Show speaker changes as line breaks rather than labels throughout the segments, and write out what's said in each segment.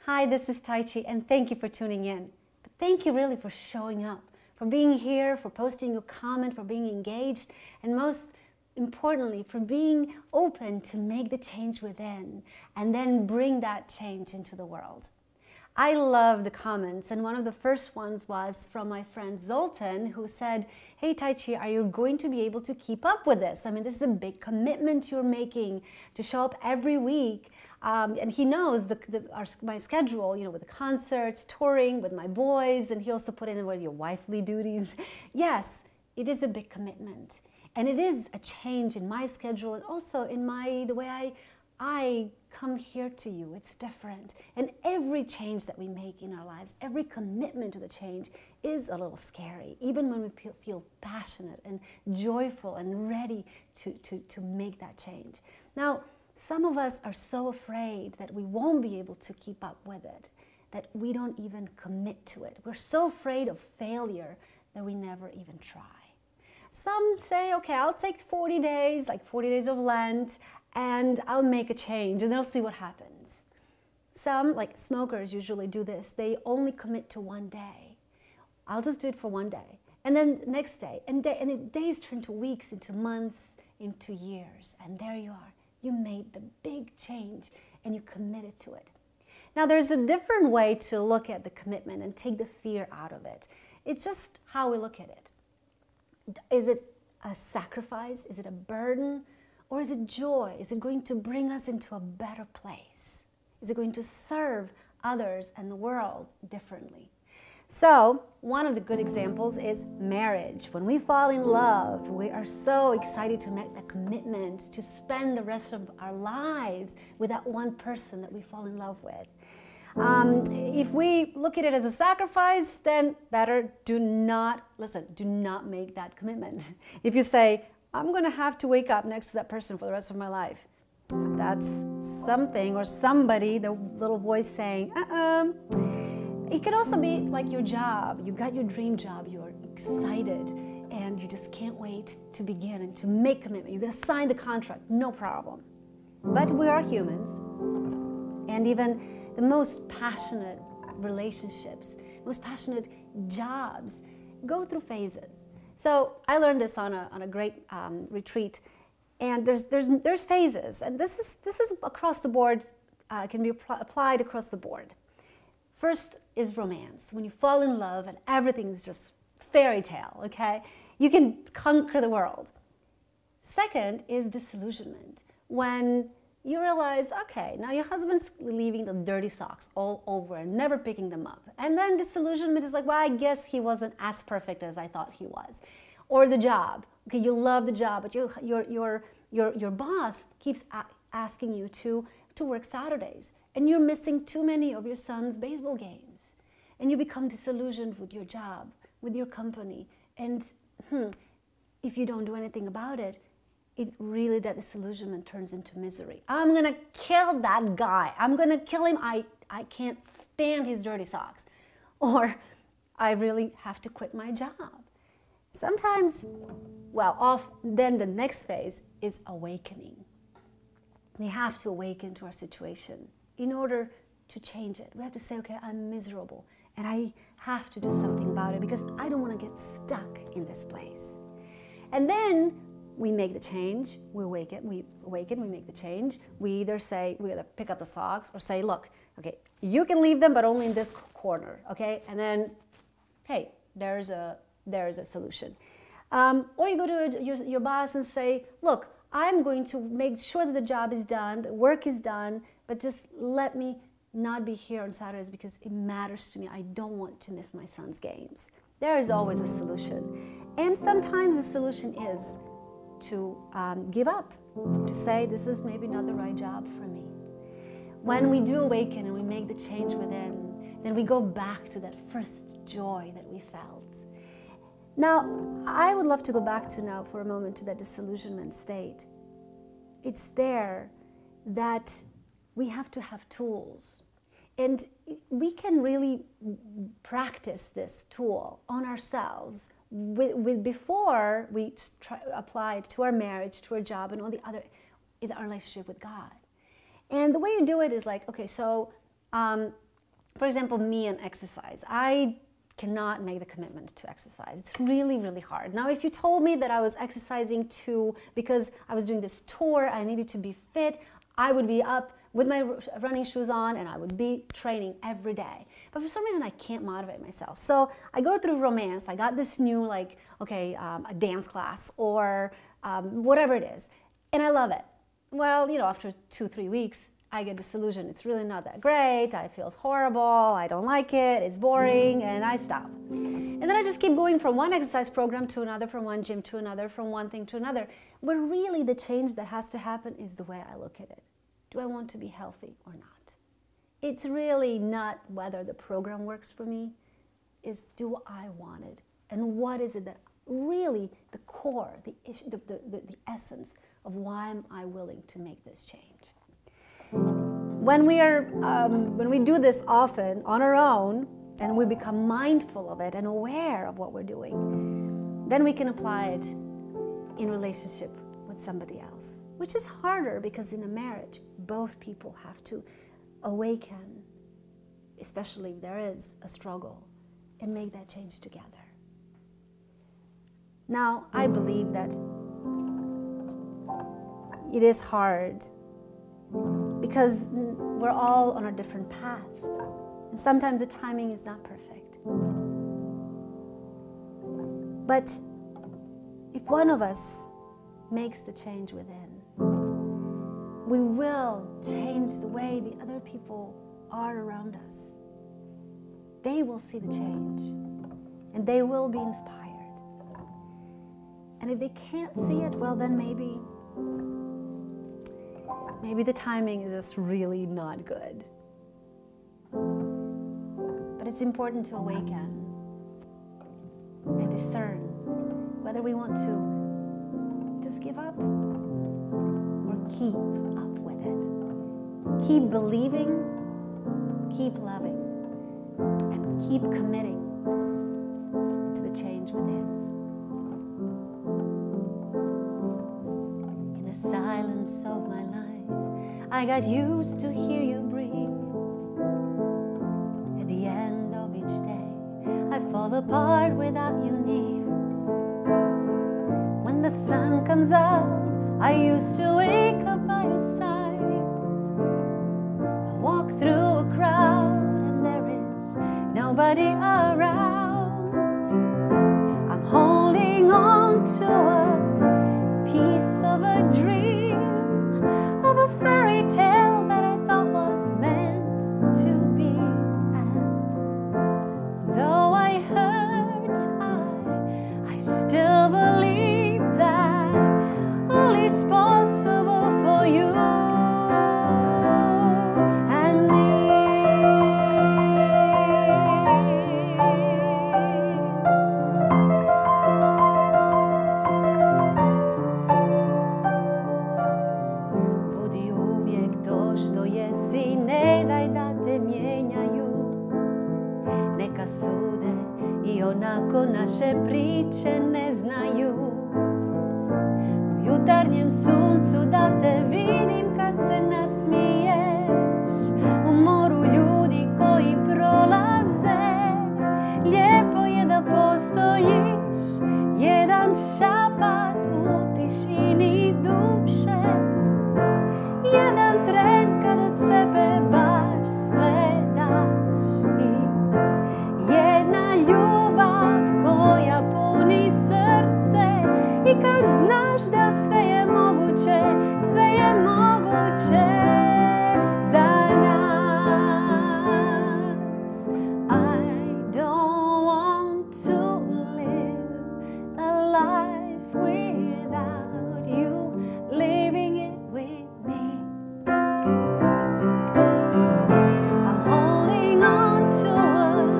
Hi, this is Tajci, and thank you for tuning in. But thank you really for showing up, for being here, for posting your comment, for being engaged, and most importantly, for being open to make the change within and then bring that change into the world. I love the comments, and one of the first ones was from my friend Zoltan, who said, hey Tajci, are you going to be able to keep up with this? I mean, this is a big commitment you're making to show up every week. And he knows my schedule, you know, with the concerts, touring with my boys, and he also put in your wifely duties. Yes, it is a big commitment. And it is a change in my schedule and also in the way I come here to you. It's different. And every change that we make in our lives, every commitment to the change is a little scary, even when we feel passionate and joyful and ready to make that change. Now, some of us are so afraid that we won't be able to keep up with it, that we don't even commit to it. We're so afraid of failure that we never even try. Some say, okay, I'll take 40 days, like 40 days of Lent, and I'll make a change, and then I'll see what happens. Some, like smokers, usually do this. They only commit to one day. I'll just do it for one day. And then next day, and days turn to weeks, into months, into years, and there you are. You made the big change, and you committed to it. Now, there's a different way to look at the commitment and take the fear out of it. It's just how we look at it. Is it a sacrifice? Is it a burden? Or is it joy? Is it going to bring us into a better place? Is it going to serve others and the world differently? So, one of the good examples is marriage. When we fall in love, we are so excited to make that commitment to spend the rest of our lives with that one person that we fall in love with. If we look at it as a sacrifice, then better do not make that commitment. If you say, I'm going to have to wake up next to that person for the rest of my life, that's something or somebody, the little voice saying, It can also be like your job. You got your dream job, you're excited, and you just can't wait to begin and to make commitment. You're going to sign the contract, no problem. But we are humans, and even the most passionate relationships, most passionate jobs go through phases. So I learned this on a great retreat, and there's phases, and this is across the board, can be applied across the board. First is romance, when you fall in love and everything is just fairy tale, okay? You can conquer the world. Second is disillusionment, when you realize, okay, now your husband's leaving the dirty socks all over and never picking them up. And then disillusionment is like, well, I guess he wasn't as perfect as I thought he was. Or the job, okay, you love the job, but your boss keeps asking you to work Saturdays. And you're missing too many of your son's baseball games. And you become disillusioned with your job, with your company. And if you don't do anything about it, that disillusionment turns into misery. I'm going to kill that guy. I'm going to kill him. I can't stand his dirty socks. Or I really have to quit my job. Sometimes, then the next phase is awakening. We have to awaken to our situation in order to change it. We have to say, okay, I'm miserable, and I have to do something about it because I don't want to get stuck in this place. And then we make the change, we awaken, we make the change. We either pick up the socks or say, look, okay, you can leave them, but only in this corner, okay? And then, hey, there's a solution. Or you go to your boss and say, look, I'm going to make sure that the job is done, the work is done, but just let me not be here on Saturdays because it matters to me. I don't want to miss my son's games. There is always a solution. And sometimes the solution is to give up, to say this is maybe not the right job for me. When we do awaken and we make the change within, then we go back to that first joy that we felt. Now, I would love to go back to now for a moment to that disillusionment state. It's there that we have to have tools. And we can really practice this tool on ourselves before we apply it to our marriage, to our job, and all the other, in our relationship with God. And the way you do it is like, okay, so For example, me and exercise. I cannot make the commitment to exercise. It's really, really hard. Now, if you told me that I was exercising because I was doing this tour, I needed to be fit, I would be up with my running shoes on and I would be training every day. But for some reason, I can't motivate myself. So I go through romance. I got this new, like, okay, a dance class or whatever it is, and I love it. Well, you know, after 2-3 weeks, I get disillusioned. It's really not that great. I feel horrible. I don't like it. It's boring, and I stop. And then I just keep going from one exercise program to another, from one gym to another, from one thing to another. But really, the change that has to happen is the way I look at it. Do I want to be healthy or not? It's really not whether the program works for me. It's do I want it? And what is it that really the core, the issue, the essence of why am I willing to make this change? When we do this often on our own and we become mindful of it and aware of what we're doing, then we can apply it in relationship with somebody else, which is harder because in a marriage, both people have to awaken, especially if there is a struggle, and make that change together. Now, I believe that it is hard because we're all on a different path. And sometimes the timing is not perfect. But if one of us makes the change within, we will change the way the other people are around us. They will see the change and they will be inspired. And if they can't see it, well, then maybe the timing is just really not good. But it's important to awaken and discern whether we want to just give up or keep up with it. Keep believing, keep loving, and keep committing to the change within. In the silence of my life, I got used to hear you breathe. At the end of each day, I fall apart without you near. When the sun comes up, I used to wake up by your side. I walk through a crowd and there is nobody around. I'm holding on to a piece of a dream, of a fairy tale that I thought was meant to be. And though I hurt, I still believe that all is possible for you and me. Budi uvijek to što jesi, ne daj da te mijenjaju. Neka sude i onako naše priče ne znaju. U jutarnjem suncu da te vidim kad se nasmiješ. U moru ljudi koji prolaze, lijepo je da postojiš. Jedan šapat u tišini duše, jedan tren kad od sebe baš sve daš. I jedna ljubav koja puni srce. I kad znaš da sve je moguće za nas. I don't want to live a life without you living it with me. I'm holding on to a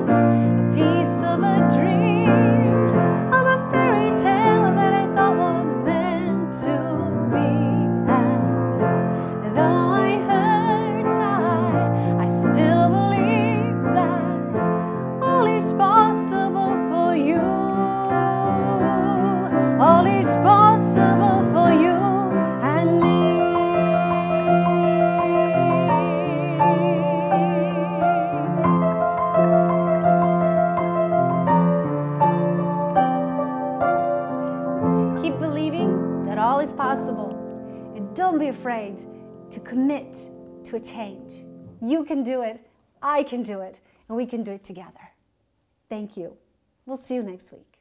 piece of a dream, of a fairy tale that I thought was meant to be. is possible. And don't be afraid to commit to a change. You can do it, I can do it, and we can do it together. Thank you. We'll see you next week.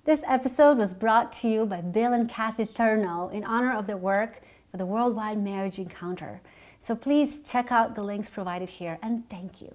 This episode was brought to you by Bill and Kathy Thurno in honor of their work for the Worldwide Marriage Encounter. So please check out the links provided here, and thank you.